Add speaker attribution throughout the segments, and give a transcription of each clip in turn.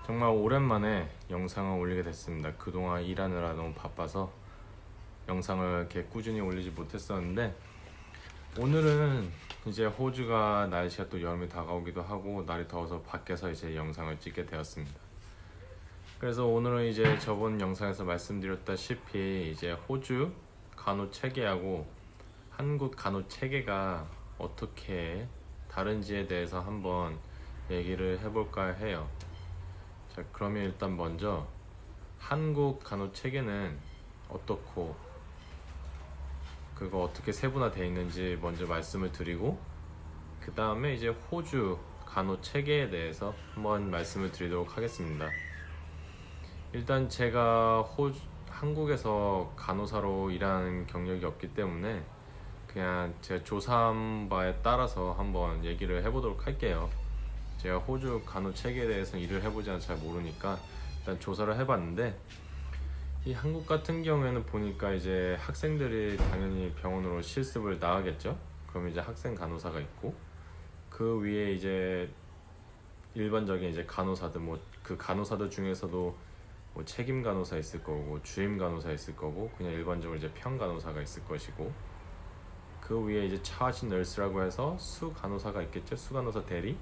Speaker 1: 정말 오랜만에 영상을 올리게 됐습니다. 그동안 일하느라 너무 바빠서 영상을 이렇게 꾸준히 올리지 못했었는데, 오늘은 이제 호주가 날씨가 또 여름이 다가오기도 하고 날이 더워서 밖에서 이제 영상을 찍게 되었습니다. 그래서 오늘은 이제 저번 영상에서 말씀드렸다시피 이제 호주 간호 체계하고 한국 간호 체계가 어떻게 다른지에 대해서 한번 얘기를 해볼까 해요. 자, 그러면 일단 먼저 한국 간호 체계는 어떻고 그거 어떻게 세분화되어 있는지 먼저 말씀을 드리고, 그 다음에 이제 호주 간호 체계에 대해서 한번 말씀을 드리도록 하겠습니다. 일단 제가 한국에서 간호사로 일하는 경력이 없기 때문에 그냥 제가 조사한 바에 따라서 한번 얘기를 해보도록 할게요. 제가 호주 간호 체계에 대해서 일을 해보지 않아 잘 모르니까 일단 조사를 해봤는데, 이 한국 같은 경우에는 보니까 이제 학생들이 당연히 병원으로 실습을 나가겠죠. 그럼 이제 학생 간호사가 있고, 그 위에 이제 일반적인 이제 간호사들, 뭐 그 간호사들 중에서도 뭐 책임 간호사 있을 거고, 주임 간호사 있을 거고, 그냥 일반적으로 이제 평 간호사가 있을 것이고, 그 위에 이제 차지 널스라고 해서 수 간호사가 있겠죠. 수 간호사 대리.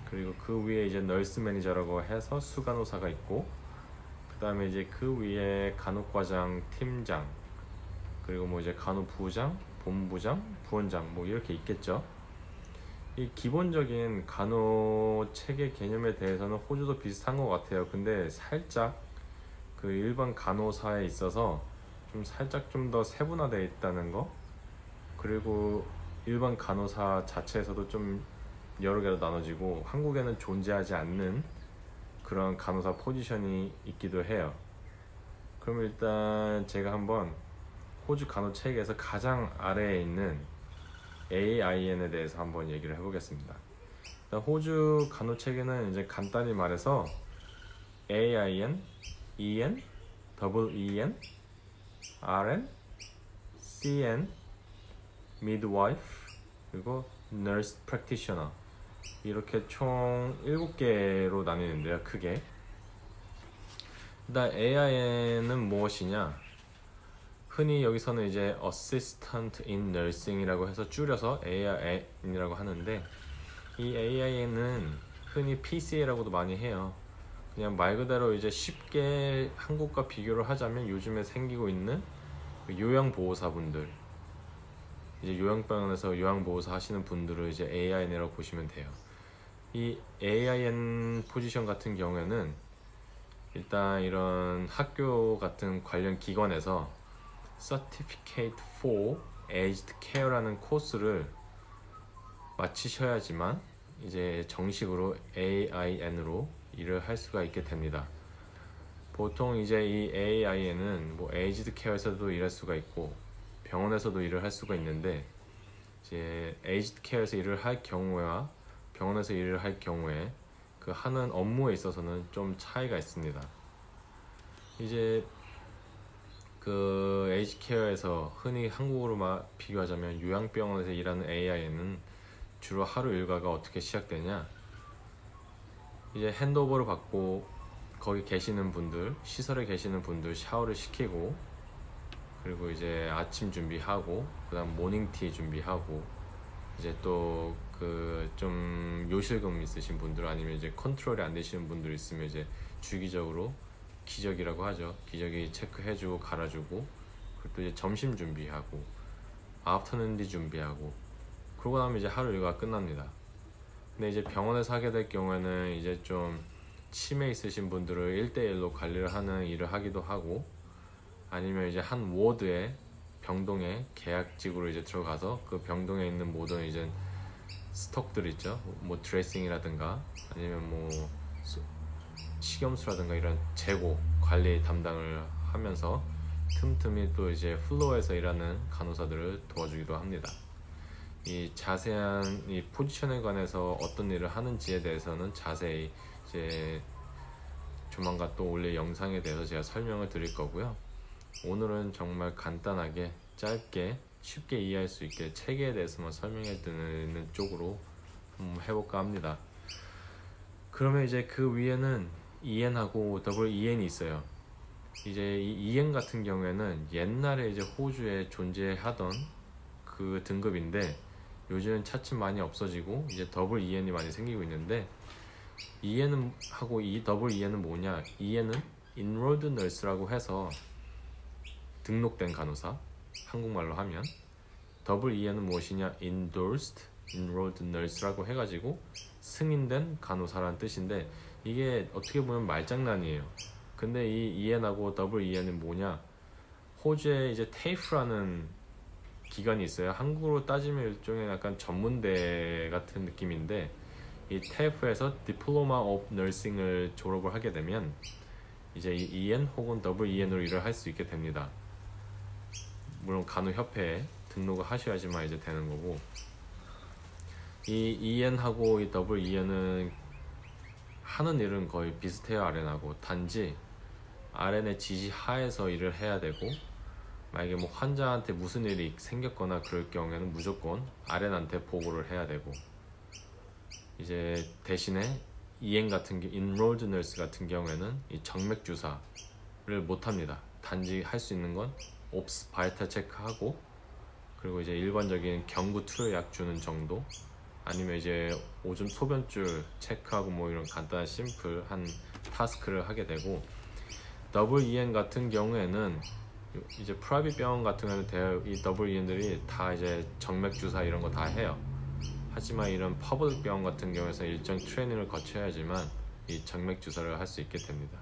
Speaker 1: 그리고 그 위에 이제 널스 매니저라고 해서 수 간호사가 있고, 그 다음에 이제 그 위에 간호과장, 팀장, 그리고 뭐 이제 간호부장, 본부장, 부원장 뭐 이렇게 있겠죠. 이 기본적인 간호 체계 개념에 대해서는 호주도 비슷한 것 같아요. 근데 살짝 그 일반 간호사에 있어서 좀 살짝 좀 더 세분화되어 있다는 거, 그리고 일반 간호사 자체에서도 좀 여러 개로 나눠지고 한국에는 존재하지 않는 그런 간호사 포지션이 있기도 해요. 그럼 일단 제가 한번 호주 간호 체계에서 가장 아래에 있는 AIN에 대해서 한번 얘기를 해보겠습니다. 호주 간호 체계는 이제 간단히 말해서 AIN, EN, EEN, RN, CN, Midwife, 그리고 Nurse Practitioner, 이렇게 총 7개로 나뉘는데요, 크게. 일단 AIN은 무엇이냐? 흔히 여기서는 이제 Assistant in Nursing이라고 해서 줄여서 AIN이라고 하는데, 이 AIN은 흔히 PCA라고도 많이 해요. 그냥 말 그대로 이제 쉽게 한국과 비교를 하자면 요즘에 생기고 있는 요양보호사분들, 이제 요양병원에서 요양보호사 하시는 분들을 이제 AIN이라고 보시면 돼요. 이 AIN 포지션 같은 경우에는 일단 이런 학교 같은 관련 기관에서 Certificate for Aged Care라는 코스를 마치셔야지만 이제 정식으로 AIN으로 일을 할 수가 있게 됩니다. 보통 이제 이 AIN은 뭐 Aged Care에서도 일할 수가 있고 병원에서도 일을 할 수가 있는데, 이제 Aged Care에서 일을 할 경우와 병원에서 일을 할 경우에 그 하는 업무에 있어서는 좀 차이가 있습니다. 이제 그 에이지 케어에서 흔히 한국으로 비교하자면 요양병원에서 일하는 AI는 주로 하루 일과가 어떻게 시작되냐, 이제 핸드오버를 받고 거기 계시는 분들, 시설에 계시는 분들 샤워를 시키고, 그리고 이제 아침 준비하고, 그 다음 모닝티 준비하고, 이제 또 그 좀 요실금 있으신 분들, 아니면 이제 컨트롤이 안 되시는 분들 있으면 이제 주기적으로 기저귀라고 하죠. 기저귀 체크해주고 갈아주고, 그리고 또 이제 점심 준비하고, 아프터눈티 준비하고, 그러고 나면 이제 하루 일과가 끝납니다. 근데 이제 병원에서 하게 될 경우에는 이제 좀 치매 있으신 분들을 1대1로 관리를 하는 일을 하기도 하고, 아니면 이제 한 워드에 병동에 계약직으로 이제 들어가서 그 병동에 있는 모든 이제 스톡들 있죠. 뭐 드레싱이라든가 아니면 뭐 식염수라든가 이런 재고 관리 담당을 하면서 틈틈이 또 이제 플로어에서 일하는 간호사들을 도와주기도 합니다. 이 자세한 이 포지션에 관해서 어떤 일을 하는지에 대해서는 자세히 이제 조만간 또 올릴 영상에 대해서 제가 설명을 드릴 거고요. 오늘은 정말 간단하게 짧게 쉽게 이해할 수 있게 체계에 대해서만 설명해 드리는 쪽으로 해볼까 합니다. 그러면 이제 그 위에는 EN하고 EN이 있어요. 이제 이 EN 같은 경우에는 옛날에 이제 호주에 존재하던 그 등급인데 요즘은 차츰 많이 없어지고 이제 EN이 많이 생기고 있는데, EN은 하고 이 EN은 뭐냐? EN은 Enrolled Nurse라고 해서 등록된 간호사, 한국말로 하면. EN은 무엇이냐? Endorsed Enrolled Nurse라고 해가지고 승인된 간호사라는 뜻인데, 이게 어떻게 보면 말장난이에요. 근데 이 EN하고 EN은 뭐냐? 호주에 이제 TAFE라는 기관이 있어요. 한국으로 따지면 일종의 약간 전문대 같은 느낌인데, 이 TAFE에서 Diploma of Nursing을 졸업을 하게 되면 이제 이 EN 혹은 EN으로 일을 할 수 있게 됩니다. 물론 간호협회에 등록을 하셔야지만 이제 되는 거고, 이 EN하고 이 EN은 하는 일은 거의 비슷해요. RN하고. 단지 RN의 지시 하에서 일을 해야 되고, 만약에 뭐 환자한테 무슨 일이 생겼거나 그럴 경우에는 무조건 RN한테 보고를 해야 되고, 이제 대신에 Enrolled Nurse 같은 경우에는 이 정맥 주사를 못 합니다. 단지 할 수 있는 건 OPS 바이탈 체크하고, 그리고 이제 일반적인 경구 투여약 주는 정도, 아니면 이제 오줌 소변줄 체크하고 뭐 이런 간단한 심플한 타스크를 하게 되고, EN 같은 경우에는 이제 프라이빗 병원 같은 경우는 이 EN들이 다 이제 정맥 주사 이런 거 다 해요. 하지만 이런 퍼블릭 병원 같은 경우에서 일정 트레이닝을 거쳐야지만 이 정맥 주사를 할 수 있게 됩니다.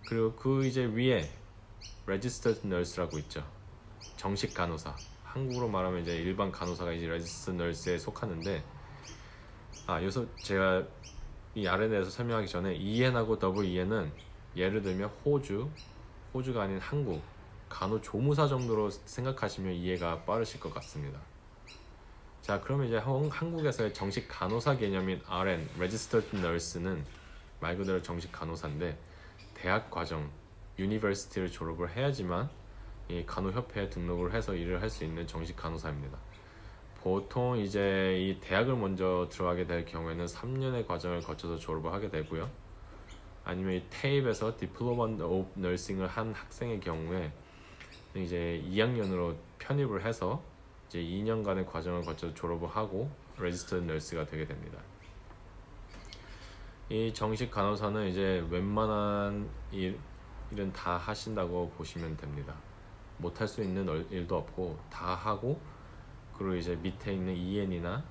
Speaker 1: 그리고 그 이제 위에 Registered Nurse라고 있죠. 정식 간호사. 한국으로 말하면 이제 일반 간호사가 이제 Registered Nurse에 속하는데, 여기서 제가 이 RN에 대해서 설명하기 전에 EN하고 EN은 예를 들면 호주가 아닌 한국 간호조무사 정도로 생각하시면 이해가 빠르실 것 같습니다. 자, 그러면 이제 한국에서의 정식 간호사 개념인 RN, Registered Nurse는 말 그대로 정식 간호사인데, 대학 과정, 유니버시티를 졸업을 해야지만 이 간호협회에 등록을 해서 일을 할 수 있는 정식 간호사입니다. 보통 이제 이 대학을 먼저 들어가게 될 경우에는 3년의 과정을 거쳐서 졸업을 하게 되고요. 아니면 이 TAFE에서 Diploma of Nursing을 한 학생의 경우에 이제 2학년으로 편입을 해서 이제 2년간의 과정을 거쳐서 졸업을 하고 Registered Nurse가 되게 됩니다. 이 정식 간호사는 이제 웬만한 일은 다 하신다고 보시면 됩니다. 못할 수 있는 일도 없고 다 하고, 그리고 이제 밑에 있는 EN이나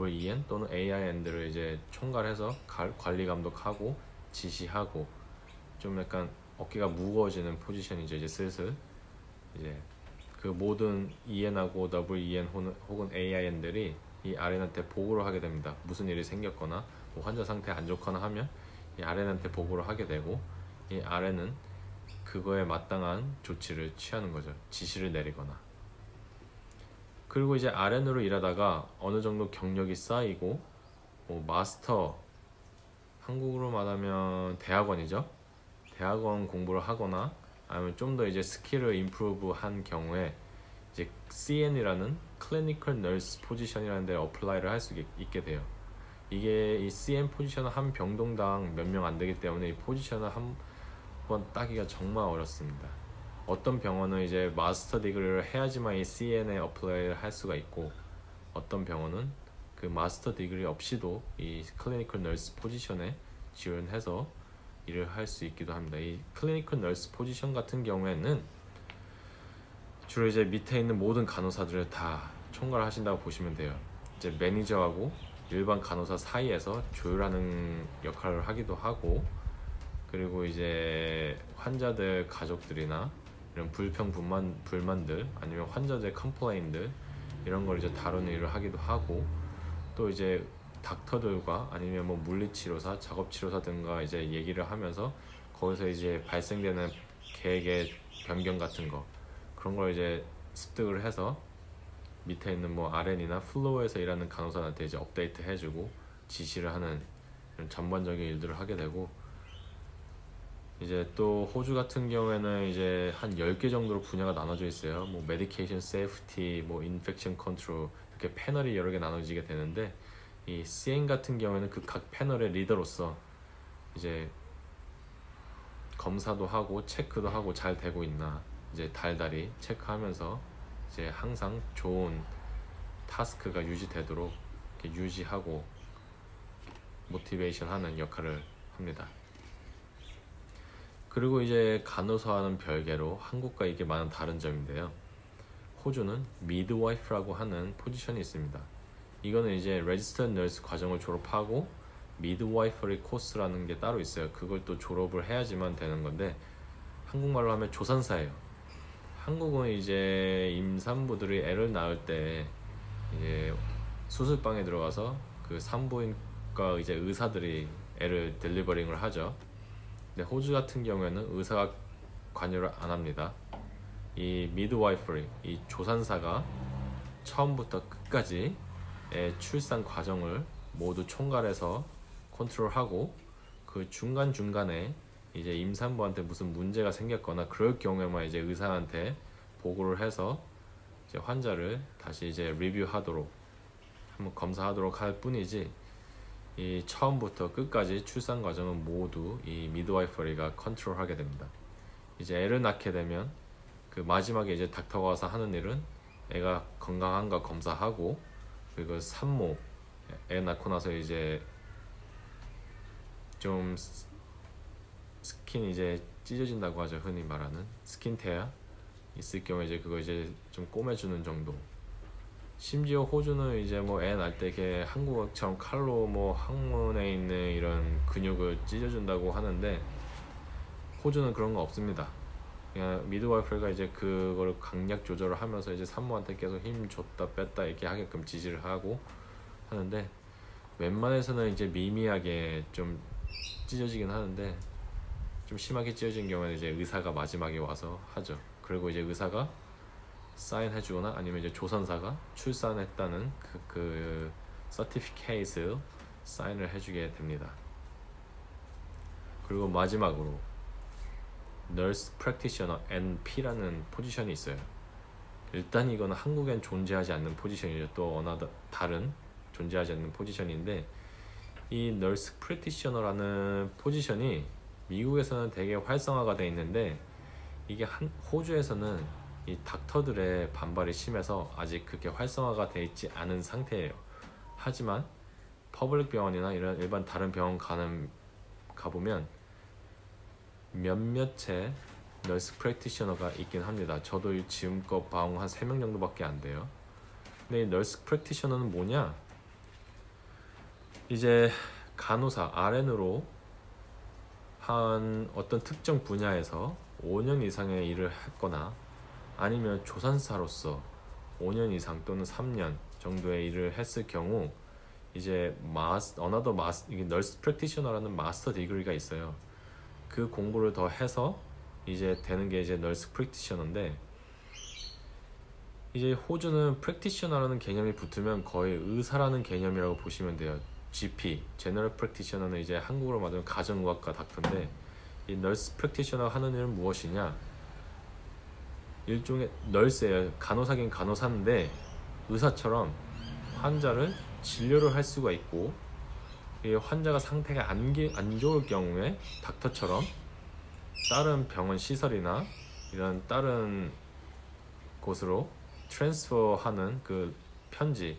Speaker 1: EN 또는 AIN들을 이제 총괄해서 관리 감독하고 지시하고, 좀 약간 어깨가 무거워지는 포지션이죠. 이제 슬슬 이제 그 모든 EN하고 EN 혹은 AIN들이 이 RN한테 보고를 하게 됩니다. 무슨 일이 생겼거나 뭐 환자 상태 안 좋거나 하면 이 RN한테 보고를 하게 되고, 이 RN은 그거에 마땅한 조치를 취하는 거죠. 지시를 내리거나. 그리고 이제 RN으로 일하다가 어느 정도 경력이 쌓이고 뭐 마스터, 한국으로 말하면 대학원이죠. 대학원 공부를 하거나 아니면 좀 더 이제 스킬을 임프루브 한 경우에 이제 CN이라는 Clinical Nurse 포지션이라는 데 어플라이를 할 수 있게 돼요. 이게 이 CN 포지션은 한 병동당 몇 명 안 되기 때문에 이 포지션을 한 번 따기가 정말 어렵습니다. 어떤 병원은 이제 마스터 디그리를 해야지만 이 CN에 어플라이를 할 수가 있고, 어떤 병원은 그 마스터 디그리 없이도 이 클리니컬 널스 포지션에 지원해서 일을 할 수 있기도 합니다. 이 클리니컬 널스 포지션 같은 경우에는 주로 이제 밑에 있는 모든 간호사들을 다 총괄하신다고 보시면 돼요. 이제 매니저하고 일반 간호사 사이에서 조율하는 역할을 하기도 하고, 그리고 이제 환자들 가족들이나 이런 불만들 아니면 환자들의 컴플레인들 이런 걸 이제 다루는 일을 하기도 하고, 또 이제 닥터들과 아니면 뭐 물리치료사, 작업치료사 등과 이제 얘기를 하면서 거기서 이제 발생되는 계획의 변경 같은 거, 그런 걸 이제 습득을 해서 밑에 있는 뭐 RN이나 플로어에서 일하는 간호사한테 이제 업데이트 해주고 지시를 하는 이런 전반적인 일들을 하게 되고, 이제 또 호주 같은 경우에는 이제 한 10개 정도로 분야가 나눠져 있어요. 뭐 메디케이션 세이프티, 뭐 인펙션 컨트롤, 이렇게 패널이 여러 개 나눠지게 되는데, 이 CN 같은 경우에는 그 각 패널의 리더로서 이제 검사도 하고 체크도 하고 잘 되고 있나 이제 달달이 체크하면서 이제 항상 좋은 타스크가 유지되도록 이렇게 유지하고 모티베이션 하는 역할을 합니다. 그리고 이제 간호사와는 별개로 한국과 이게 많은 다른 점인데요. 호주는 미드와이프라고 하는 포지션이 있습니다. 이거는 이제 레지스턴트 너스 과정을 졸업하고 미드와이퍼리 코스라는 게 따로 있어요. 그걸 또 졸업을 해야지만 되는 건데 한국말로 하면 조산사예요. 한국은 이제 임산부들이 애를 낳을 때 이제 수술방에 들어가서 그 산부인과 이제 의사들이 애를 딜리버링을 하죠. 근데 호주 같은 경우에는 의사가 관여를 안 합니다. 이 미드와이퍼리, 이 조산사가 처음부터 끝까지 애 출산 과정을 모두 총괄해서 컨트롤하고 그 중간중간에 이제 임산부한테 무슨 문제가 생겼거나 그럴 경우에만 이제 의사한테 보고를 해서 이제 환자를 다시 이제 리뷰하도록 한번 검사하도록 할 뿐이지 이 처음부터 끝까지 출산 과정은 모두 이 미드와이퍼리가 컨트롤하게 됩니다. 이제 애를 낳게 되면 그 마지막에 이제 닥터가 와서 하는 일은 애가 건강한가 검사하고 그리고 산모 애 낳고 나서 이제 좀 스킨 이제 찢어진다고 하죠. 흔히 말하는 스킨 테어 있을 경우에 이제 그거 이제 좀 꼬매주는 정도. 심지어 호주는 이제 뭐 애 낳을 때 이렇게 한국처럼 칼로 뭐 항문에 있는 이런 근육을 찢어준다고 하는데 호주는 그런 거 없습니다. 그냥 미드와이프가 이제 그걸 강약 조절을 하면서 이제 산모한테 계속 힘 줬다 뺐다 이렇게 하게끔 지지를 하고 하는데 웬만해서는 이제 미미하게 좀 찢어지긴 하는데 좀 심하게 찢어진 경우에는 이제 의사가 마지막에 와서 하죠. 그리고 이제 의사가 사인해주거나 아니면 이제 조산사가 출산했다는 그 서티피케이트 사인을 해주게 됩니다. 그리고 마지막으로 Nurse Practitioner NP라는 포지션이 있어요. 일단 이거는 한국엔 존재하지 않는 포지션이죠. 또 다른 존재하지 않는 포지션인데 이 Nurse Practitioner라는 포지션이 미국에서는 되게 활성화가 되어 있는데 이게 호주에서는 이 닥터들의 반발이 심해서 아직 그렇게 활성화가 되어 있지 않은 상태예요. 하지만 퍼블릭 병원이나 이런 일반 다른 병원 가보면 몇몇의 널스 프랙티셔너가 있긴 합니다. 저도 지금껏 봐온 한 3명 정도밖에 안 돼요. 근데 이 널스 프랙티셔너는 뭐냐? 이제 간호사 RN으로 한 어떤 특정 분야에서 5년 이상의 일을 했거나 아니면 조산사로서 5년 이상 또는 3년 정도의 일을 했을 경우 이제 이게 널스 프랙티셔너라는 마스터 디그리가 있어요. 그 공부를 더 해서 이제 되는 게 이제 널스 프랙티셔너인데 이제 호주는 프랙티셔너라는 개념이 붙으면 거의 의사라는 개념이라고 보시면 돼요. GP, 제너럴 프랙티셔너는 이제 한국어로 말하면 가정의학과 닥터인데 이 널스 프랙티셔너 하는 일은 무엇이냐? 일종의 널스예요. 간호사긴 간호사인데 의사처럼 환자를 진료를 할 수가 있고 이 환자가 상태가 안 좋을 경우에 닥터처럼 다른 병원 시설이나 이런 다른 곳으로 트랜스퍼하는 그 편지,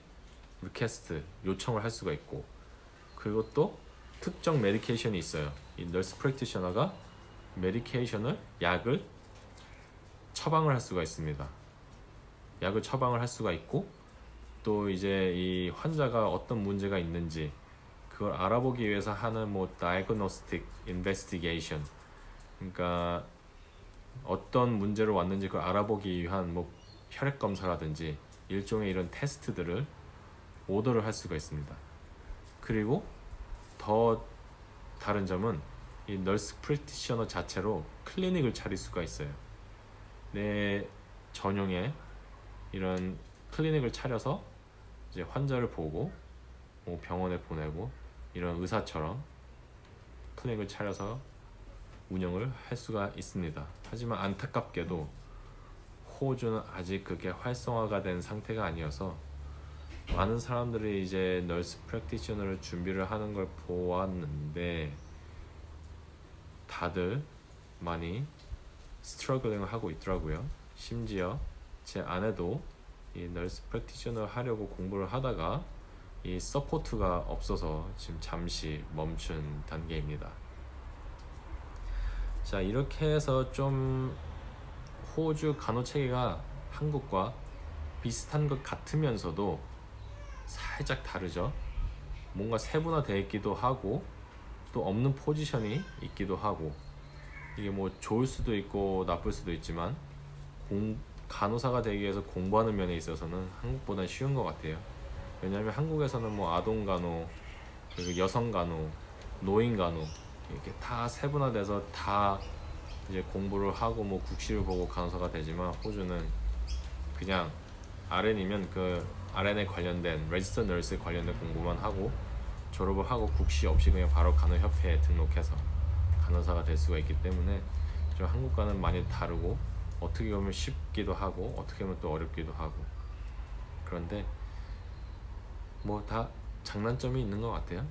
Speaker 1: 리퀘스트 요청을 할 수가 있고 그리고 또 특정 메디케이션이 있어요. 이 널스 프랙티셔너가 메디케이션을 약을 처방을 할 수가 있습니다. 약을 처방을 할 수가 있고 또 이제 이 환자가 어떤 문제가 있는지 그걸 알아보기 위해서 하는 뭐 diagnostic investigation 그러니까 어떤 문제로 왔는지 그걸 알아보기 위한 뭐 혈액 검사라든지 일종의 이런 테스트들을 오더를 할 수가 있습니다. 그리고 더 다른 점은 이 널스 프랙티셔너 자체로 클리닉을 차릴 수가 있어요. 내 전용의 이런 클리닉을 차려서 이제 환자를 보고 뭐 병원에 보내고 이런 의사처럼 클리닉을 차려서 운영을 할 수가 있습니다. 하지만 안타깝게도 호주는 아직 그게 활성화가 된 상태가 아니어서 많은 사람들이 이제 널스 프랙티셔너를 준비를 하는 걸 보았는데 다들 많이 스트러글링을 하고 있더라고요. 심지어 제 아내도 이 널스 프랙티셔너 하려고 공부를 하다가 이 서포트가 없어서 지금 잠시 멈춘 단계입니다. 자, 이렇게 해서 좀 호주 간호체계가 한국과 비슷한 것 같으면서도 살짝 다르죠. 뭔가 세분화되어 있기도 하고 또 없는 포지션이 있기도 하고, 이게 뭐 좋을 수도 있고 나쁠 수도 있지만 간호사가 되기 위해서 공부하는 면에 있어서는 한국보다는 쉬운 것 같아요. 왜냐하면 한국에서는 뭐 아동 간호, 그리고 여성 간호, 노인 간호 이렇게 다 세분화돼서 다 이제 공부를 하고 뭐 국시를 보고 간호사가 되지만, 호주는 그냥 RN이면 그 RN에 관련된 레지스터 널스에 관련된 공부만 하고 졸업을 하고 국시 없이 그냥 바로 간호협회에 등록해서 간호사가 될 수가 있기 때문에 좀 한국과는 많이 다르고, 어떻게 보면 쉽기도 하고 어떻게 보면 또 어렵기도 하고, 그런데 뭐 다 장단점이 있는 것 같아요.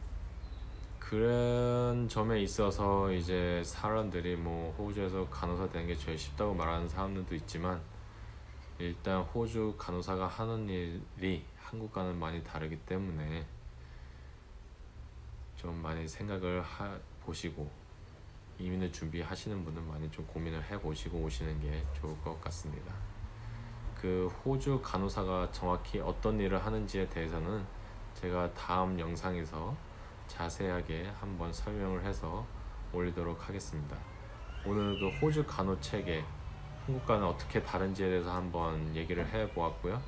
Speaker 1: 그런 점에 있어서 이제 사람들이 뭐 호주에서 간호사 되는 게 제일 쉽다고 말하는 사람들도 있지만, 일단 호주 간호사가 하는 일이 한국과는 많이 다르기 때문에 좀 많이 생각을 보시고, 이민을 준비하시는 분은 많이 좀 고민을 해보시고 오시는 게 좋을 것 같습니다. 그 호주 간호사가 정확히 어떤 일을 하는지에 대해서는 제가 다음 영상에서 자세하게 한번 설명을 해서 올리도록 하겠습니다. 오늘 그 호주 간호 체계, 한국과는 어떻게 다른지에 대해서 한번 얘기를 해보았고요.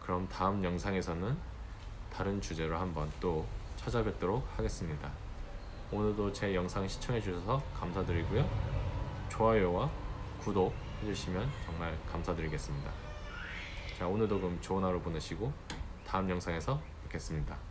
Speaker 1: 그럼 다음 영상에서는 다른 주제로 한번 또 찾아뵙도록 하겠습니다. 오늘도 제 영상 시청해 주셔서 감사드리고요. 좋아요와 구독 해주시면 정말 감사드리겠습니다. 자, 오늘도 그럼 좋은 하루 보내시고 다음 영상에서 뵙겠습니다.